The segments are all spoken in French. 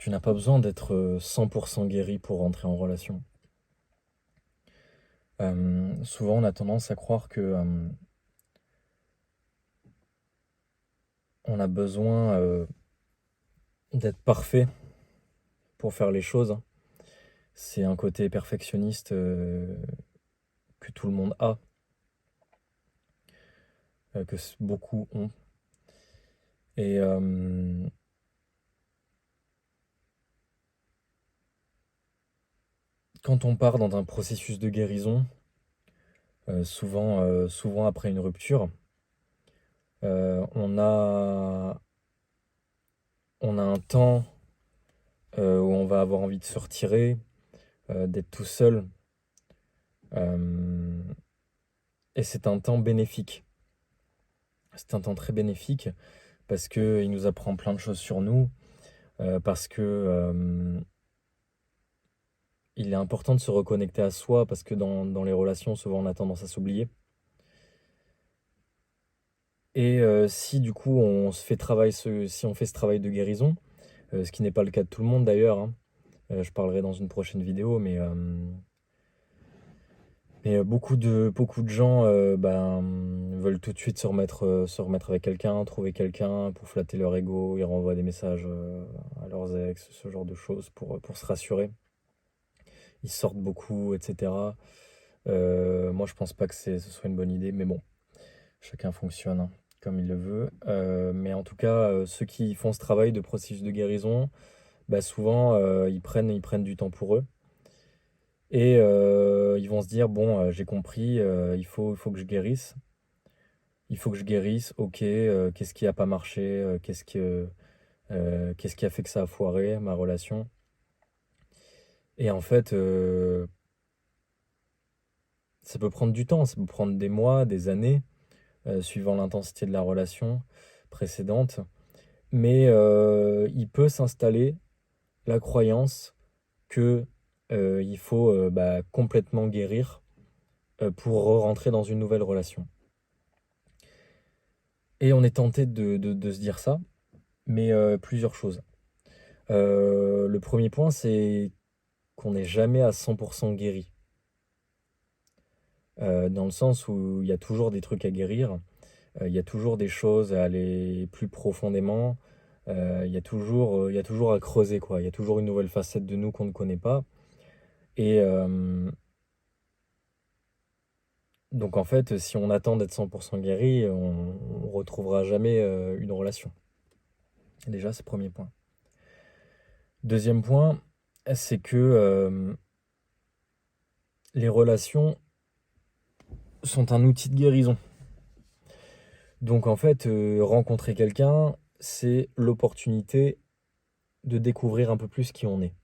Tu n'as pas besoin d'être 100% guéri pour rentrer en relation. Souvent, on a tendance à croire que on a besoin d'être parfait pour faire les choses. C'est un côté perfectionniste que tout le monde a, beaucoup ont. Et quand on part dans un processus de guérison, souvent après une rupture, on a un temps où on va avoir envie de se retirer, d'être tout seul. Euh, et c'est un temps bénéfique. C'est un temps très bénéfique parce qu'il nous apprend plein de choses sur nous, parce que il est important de se reconnecter à soi, parce que dans les relations, souvent on a tendance à s'oublier. Et si du coup si on fait ce travail de guérison, ce qui n'est pas le cas de tout le monde d'ailleurs, hein, je parlerai dans une prochaine vidéo, mais beaucoup de gens veulent tout de suite se remettre avec quelqu'un, trouver quelqu'un pour flatter leur ego. Ils renvoient des messages à leurs ex, ce genre de choses pour se rassurer. Ils sortent beaucoup, etc. Moi, je pense pas que ce soit une bonne idée, mais bon, chacun fonctionne hein, comme il le veut. Mais en tout cas, ceux qui font ce travail de processus de guérison, bah souvent, ils prennent du temps pour eux. Et ils vont se dire, bon, j'ai compris, il faut que je guérisse. Il faut que je guérisse, ok, qu'est-ce qui a pas marché, qu'est-ce qui a fait que ça a foiré, ma relation. Et en fait, ça peut prendre du temps, ça peut prendre des mois, des années, suivant l'intensité de la relation précédente. Mais il peut s'installer la croyance que il faut complètement guérir pour rentrer dans une nouvelle relation. Et on est tenté de se dire ça, mais plusieurs choses. Le premier point, c'est qu'on n'est jamais à 100% guéri. Dans le sens où il y a toujours des trucs à guérir, il y a toujours des choses à aller plus profondément, il y a toujours à creuser, quoi. Il y a toujours une nouvelle facette de nous qu'on ne connaît pas. Et donc en fait, si on attend d'être 100% guéri, on retrouvera jamais une relation. Déjà, c'est le premier point. Deuxième point, c'est que les relations sont un outil de guérison. Donc en fait, rencontrer quelqu'un, c'est l'opportunité de découvrir un peu plus qui on est.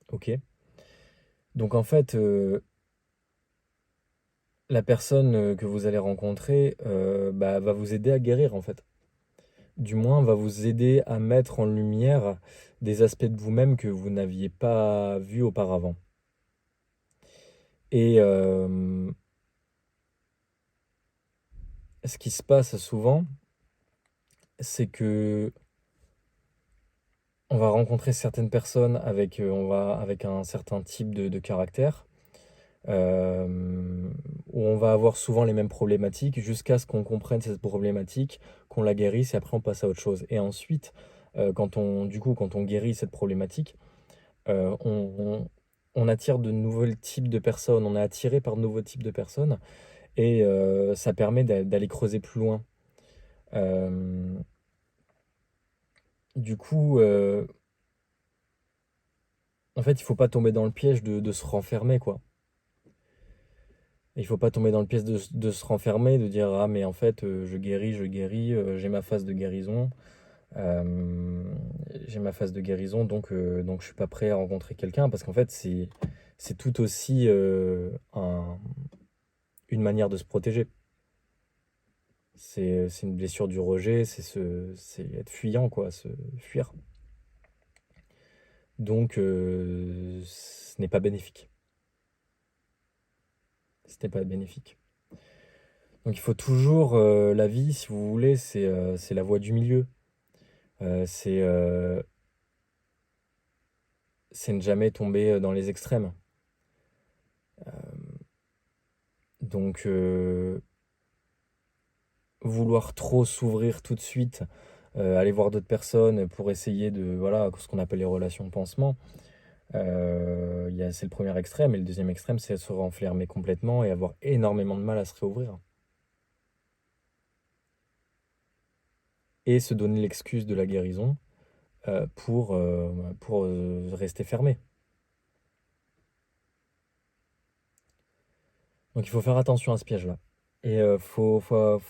Ok? Donc en fait, la personne que vous allez rencontrer va vous aider à guérir en fait. Du moins, va vous aider à mettre en lumière des aspects de vous-même que vous n'aviez pas vus auparavant. Et ce qui se passe souvent, c'est que on va rencontrer certaines personnes avec un certain type de caractère, où on va avoir souvent les mêmes problématiques jusqu'à ce qu'on comprenne cette problématique, qu'on la guérisse et après on passe à autre chose. Et ensuite, quand on guérit cette problématique, euh, on, on- on attire de nouveaux types de personnes, on est attiré par de nouveaux types de personnes et ça permet d'aller creuser plus loin. Euh, du coup, en fait, il faut pas tomber dans le piège de se renfermer, quoi. Il faut pas tomber dans le piège de se renfermer, de dire ah mais en fait je guéris, j'ai ma phase de guérison, euh, donc je suis pas prêt à rencontrer quelqu'un parce qu'en fait c'est tout aussi une manière de se protéger. C'est une blessure du rejet, c'est être fuyant quoi, se fuir. Donc ce n'est pas bénéfique. Ce n'est pas bénéfique. Donc il faut toujours la vie si vous voulez c'est la voie du milieu. C'est c'est ne jamais tomber dans les extrêmes. Donc, vouloir trop s'ouvrir tout de suite, aller voir d'autres personnes pour essayer de, voilà, ce qu'on appelle les relations pansement, c'est le premier extrême. Et le deuxième extrême, c'est se renfermer complètement et avoir énormément de mal à se réouvrir. Et se donner l'excuse de la guérison pour rester fermé. Donc il faut faire attention à ce piège-là. Et faut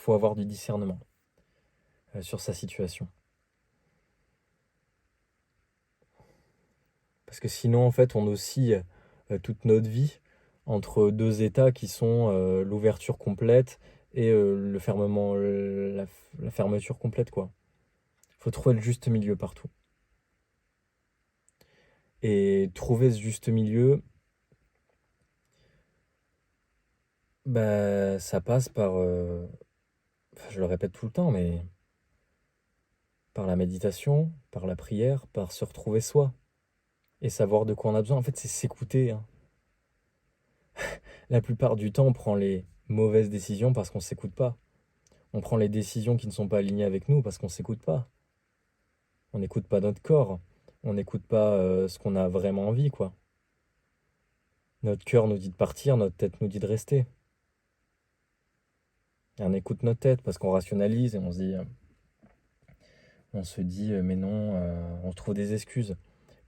avoir du discernement sur sa situation. Parce que sinon, en fait, on oscille toute notre vie entre deux états qui sont l'ouverture complète et le fermement, la fermeture complète, quoi. Il faut trouver le juste milieu partout. Et trouver ce juste milieu, bah, ça passe par, je le répète tout le temps, mais par la méditation, par la prière, par se retrouver soi et savoir de quoi on a besoin. En fait, c'est s'écouter, hein. La plupart du temps, on prend les mauvaises décisions parce qu'on ne s'écoute pas. On prend les décisions qui ne sont pas alignées avec nous parce qu'on ne s'écoute pas. On n'écoute pas notre corps. On n'écoute pas ce qu'on a vraiment envie, quoi. Notre cœur nous dit de partir, notre tête nous dit de rester. Et on écoute notre tête parce qu'on rationalise et on se dit mais non, on trouve des excuses.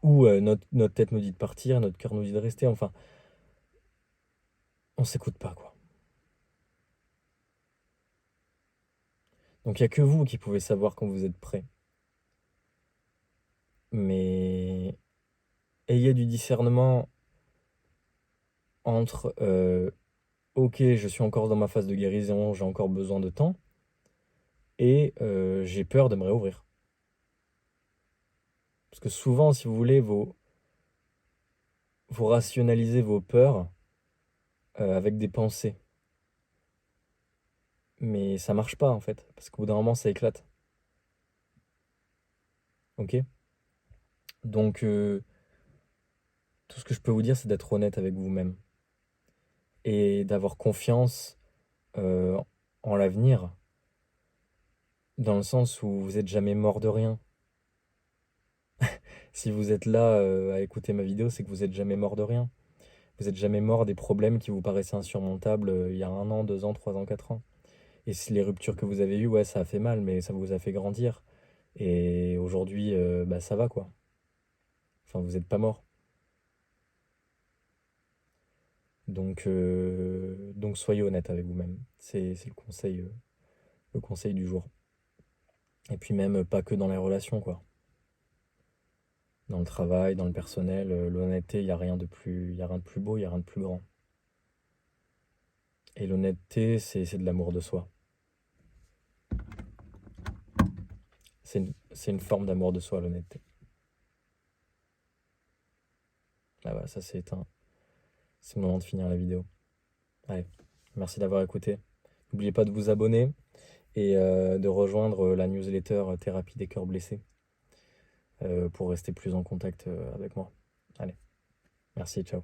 Ou notre tête nous dit de partir, notre cœur nous dit de rester. Enfin, on s'écoute pas, quoi. Donc il n'y a que vous qui pouvez savoir quand vous êtes prêt. Mais ayez du discernement entre ok, je suis encore dans ma phase de guérison, j'ai encore besoin de temps, et j'ai peur de me réouvrir. Parce que souvent, si vous voulez, vous rationalisez vos peurs avec des pensées. Mais ça marche pas en fait, parce qu'au bout d'un moment, ça éclate. Ok? Donc, tout ce que je peux vous dire, c'est d'être honnête avec vous-même et d'avoir confiance euh, en l'avenir, dans le sens où vous n'êtes jamais mort de rien. Si vous êtes là à écouter ma vidéo, c'est que vous n'êtes jamais mort de rien. Vous n'êtes jamais mort des problèmes qui vous paraissaient insurmontables il y a 1 an, 2 ans, 3 ans, 4 ans. Et si les ruptures que vous avez eues, ouais, ça a fait mal, mais ça vous a fait grandir. Et aujourd'hui, bah, ça va quoi. Enfin, vous n'êtes pas mort. Donc soyez honnête avec vous-même. C'est le conseil du jour. Et puis même pas que dans les relations, quoi. Dans le travail, dans le personnel, l'honnêteté, il n'y a rien de plus, y a rien de plus beau, il n'y a rien de plus grand. Et l'honnêteté, c'est de l'amour de soi. C'est une forme d'amour de soi, l'honnêteté. Ah bah, ça c'est éteint. C'est le moment de finir la vidéo. Allez, merci d'avoir écouté. N'oubliez pas de vous abonner et de rejoindre la newsletter Thérapie des cœurs blessés pour rester plus en contact avec moi. Allez, merci, ciao.